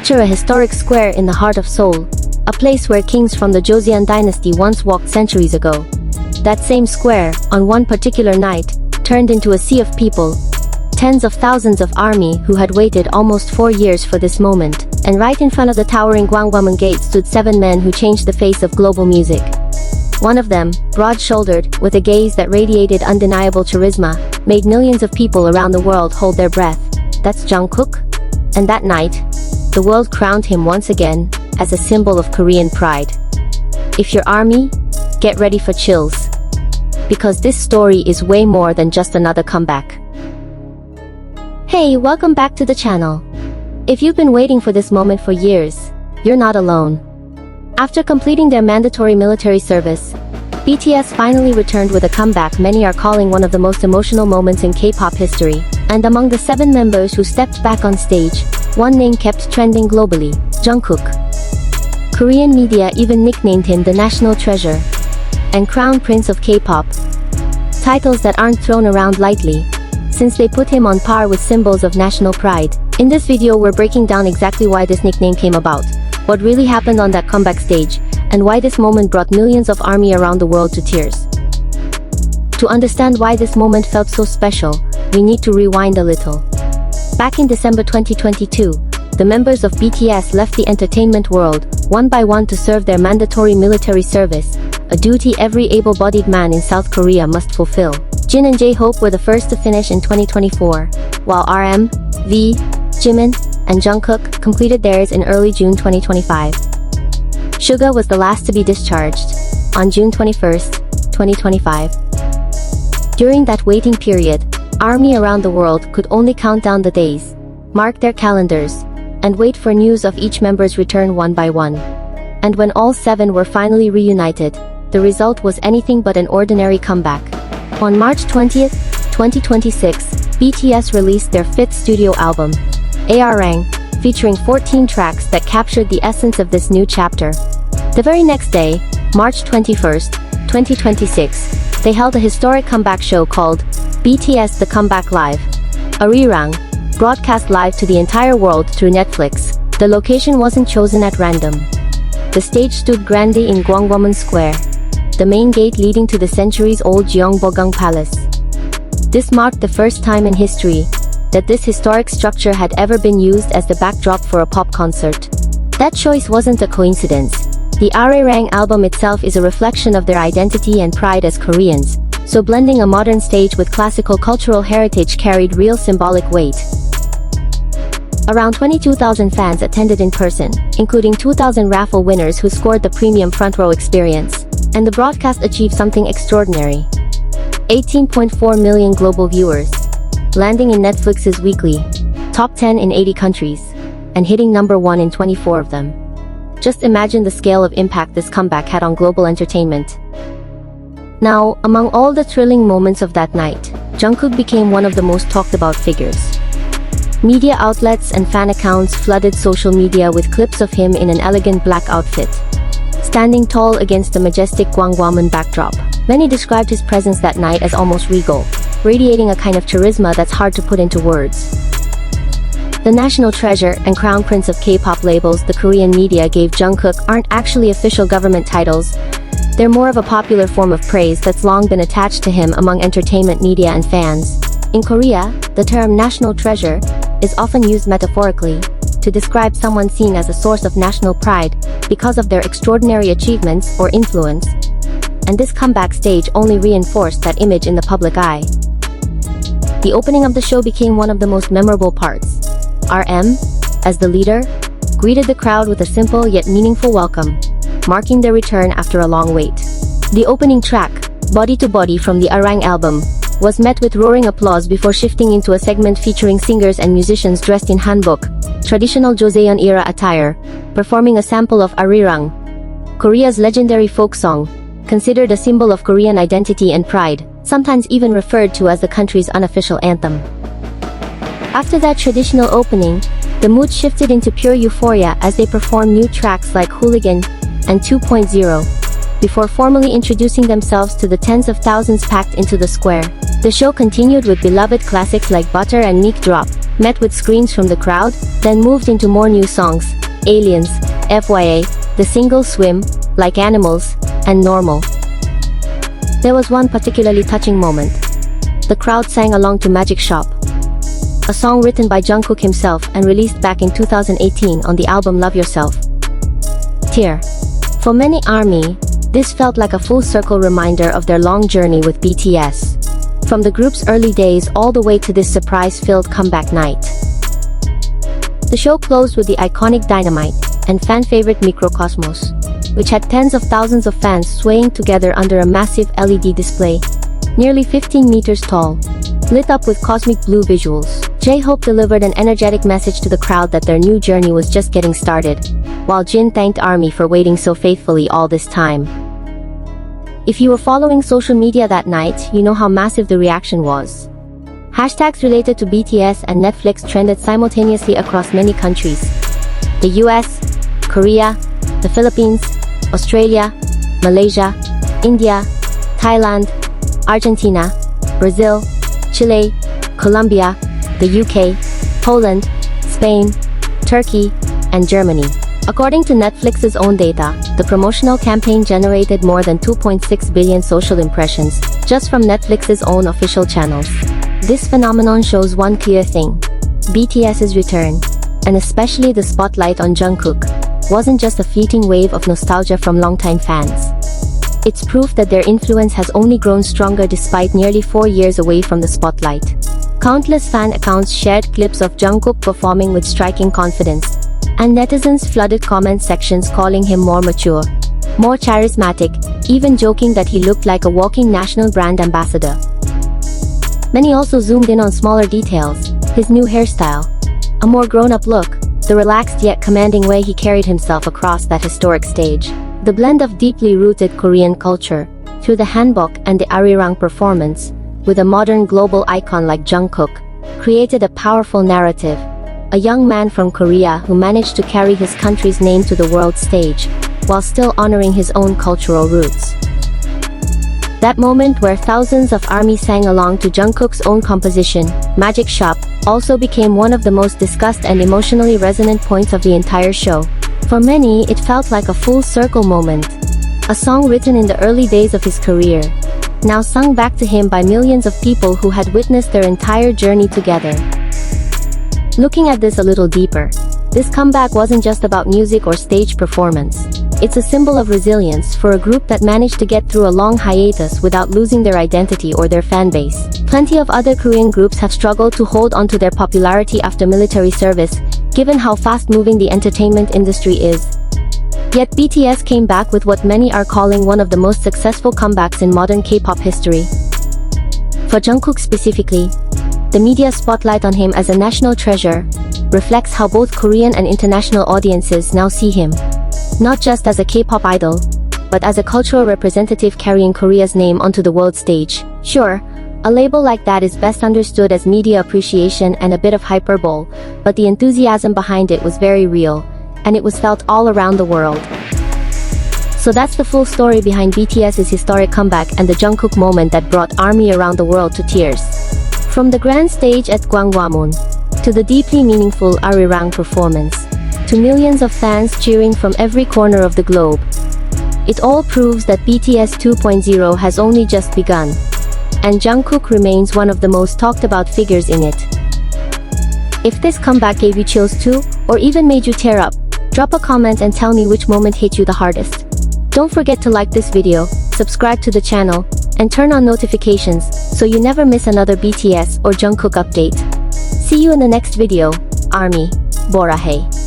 Picture a historic square in the heart of Seoul, a place where kings from the Joseon dynasty once walked centuries ago. That same square, on one particular night, turned into a sea of people. Tens of thousands of army who had waited almost 4 years for this moment, and right in front of the towering Gwanggwamun gate stood 7 men who changed the face of global music. One of them, broad-shouldered, with a gaze that radiated undeniable charisma, made millions of people around the world hold their breath. That's Jungkook. And that night, the world crowned him once again as a symbol of Korean pride. If you're ARMY, get ready for chills. Because this story is way more than just another comeback. Hey, welcome back to the channel. If you've been waiting for this moment for years, you're not alone. After completing their mandatory military service, BTS finally returned with a comeback many are calling one of the most emotional moments in K-pop history. And among the 7 members who stepped back on stage, one name kept trending globally: Jungkook. Korean media even nicknamed him the national treasure and crown prince of K-pop. Titles that aren't thrown around lightly, since they put him on par with symbols of national pride. In this video we're breaking down exactly why this nickname came about, what really happened on that comeback stage, and why this moment brought millions of ARMY around the world to tears. To understand why this moment felt so special, we need to rewind a little. Back in December 2022, the members of BTS left the entertainment world, one by one, to serve their mandatory military service, a duty every able-bodied man in South Korea must fulfill. Jin and J-Hope were the first to finish in 2024, while RM, V, Jimin, and Jungkook completed theirs in early June 2025. Suga was the last to be discharged, on June 21, 2025. During that waiting period, ARMY around the world could only count down the days, mark their calendars, and wait for news of each member's return one by one. And when all 7 were finally reunited, the result was anything but an ordinary comeback. On March 20, 2026, BTS released their 5th studio album, Aarang, featuring 14 tracks that captured the essence of this new chapter. The very next day, March 21, 2026, they held a historic comeback show called BTS The Comeback Live, Arirang, broadcast live to the entire world through Netflix. The location wasn't chosen at random. The stage stood grande in Gwanggwamun Square, the main gate leading to the centuries-old Gyeongbokgung Palace. This marked the first time in history that this historic structure had ever been used as the backdrop for a pop concert. That choice wasn't a coincidence. The Arirang album itself is a reflection of their identity and pride as Koreans, so blending a modern stage with classical cultural heritage carried real symbolic weight. Around 22,000 fans attended in person, including 2,000 raffle winners who scored the premium front row experience. And the broadcast achieved something extraordinary: 18.4 million global viewers, landing in Netflix's weekly top 10 in 80 countries, and hitting number 1 in 24 of them. Just imagine the scale of impact this comeback had on global entertainment. Now, among all the thrilling moments of that night, Jungkook became one of the most talked about figures. Media outlets and fan accounts flooded social media with clips of him in an elegant black outfit, standing tall against the majestic Gwanggwamun backdrop. Many described his presence that night as almost regal, radiating a kind of charisma that's hard to put into words. The national treasure and crown prince of K-pop labels the Korean media gave Jungkook aren't actually official government titles. They're more of a popular form of praise that's long been attached to him among entertainment media and fans. In Korea, the term national treasure is often used metaphorically to describe someone seen as a source of national pride because of their extraordinary achievements or influence. And this comeback stage only reinforced that image in the public eye. The opening of the show became one of the most memorable parts. RM, as the leader, greeted the crowd with a simple yet meaningful welcome, marking their return after a long wait. The opening track, Body to Body from the Arirang album, was met with roaring applause before shifting into a segment featuring singers and musicians dressed in hanbok, traditional Joseon-era attire, performing a sample of Arirang, Korea's legendary folk song, considered a symbol of Korean identity and pride, sometimes even referred to as the country's unofficial anthem. After that traditional opening, the mood shifted into pure euphoria as they performed new tracks like Hooligan and 2.0, before formally introducing themselves to the tens of thousands packed into the square. The show continued with beloved classics like Butter and Meek Drop, met with screams from the crowd, then moved into more new songs, Aliens, FYA, the single Swim, Like Animals, and Normal. There was one particularly touching moment. The crowd sang along to Magic Shop, a song written by Jungkook himself and released back in 2018 on the album Love Yourself. Tear. For many ARMY, this felt like a full-circle reminder of their long journey with BTS. From the group's early days all the way to this surprise-filled comeback night. The show closed with the iconic Dynamite and fan-favorite Microcosmos, which had tens of thousands of fans swaying together under a massive LED display, nearly 15 meters tall, lit up with cosmic blue visuals. J-Hope delivered an energetic message to the crowd that their new journey was just getting started, while Jin thanked ARMY for waiting so faithfully all this time. If you were following social media that night, you know how massive the reaction was. Hashtags related to BTS and Netflix trended simultaneously across many countries. The US, Korea, the Philippines, Australia, Malaysia, India, Thailand, Argentina, Brazil, Chile, Colombia, the UK, Poland, Spain, Turkey, and Germany. According to Netflix's own data, the promotional campaign generated more than 2.6 billion social impressions, just from Netflix's own official channels. This phenomenon shows one clear thing. BTS's return, and especially the spotlight on Jungkook, wasn't just a fleeting wave of nostalgia from longtime fans. It's proof that their influence has only grown stronger despite nearly 4 years away from the spotlight. Countless fan accounts shared clips of Jungkook performing with striking confidence, and netizens flooded comment sections calling him more mature, more charismatic, even joking that he looked like a walking national brand ambassador. Many also zoomed in on smaller details: his new hairstyle, a more grown-up look, the relaxed yet commanding way he carried himself across that historic stage. The blend of deeply rooted Korean culture, through the hanbok and the arirang performance, with a modern global icon like Jungkook, created a powerful narrative. A young man from Korea who managed to carry his country's name to the world stage, while still honoring his own cultural roots. That moment where thousands of ARMY sang along to Jungkook's own composition, Magic Shop, also became one of the most discussed and emotionally resonant points of the entire show. For many, it felt like a full-circle moment. A song written in the early days of his career, now sung back to him by millions of people who had witnessed their entire journey together. Looking at this a little deeper, this comeback wasn't just about music or stage performance. It's a symbol of resilience for a group that managed to get through a long hiatus without losing their identity or their fan base. Plenty of other Korean groups have struggled to hold onto their popularity after military service, given how fast-moving the entertainment industry is. Yet BTS came back with what many are calling one of the most successful comebacks in modern K-pop history. For Jungkook specifically, the media spotlight on him as a national treasure reflects how both Korean and international audiences now see him, not just as a K-pop idol, but as a cultural representative carrying Korea's name onto the world stage. Sure, a label like that is best understood as media appreciation and a bit of hyperbole, but the enthusiasm behind it was very real, and it was felt all around the world. So that's the full story behind BTS's historic comeback and the Jungkook moment that brought ARMY around the world to tears. From the grand stage at Gwanghwamun, to the deeply meaningful Arirang performance, to millions of fans cheering from every corner of the globe, it all proves that BTS 2.0 has only just begun, and Jungkook remains one of the most talked about figures in it. If this comeback gave you chills too, or even made you tear up, drop a comment and tell me which moment hit you the hardest. Don't forget to like this video, subscribe to the channel, and turn on notifications so you never miss another BTS or Jungkook update. See you in the next video. ARMY, Borahae.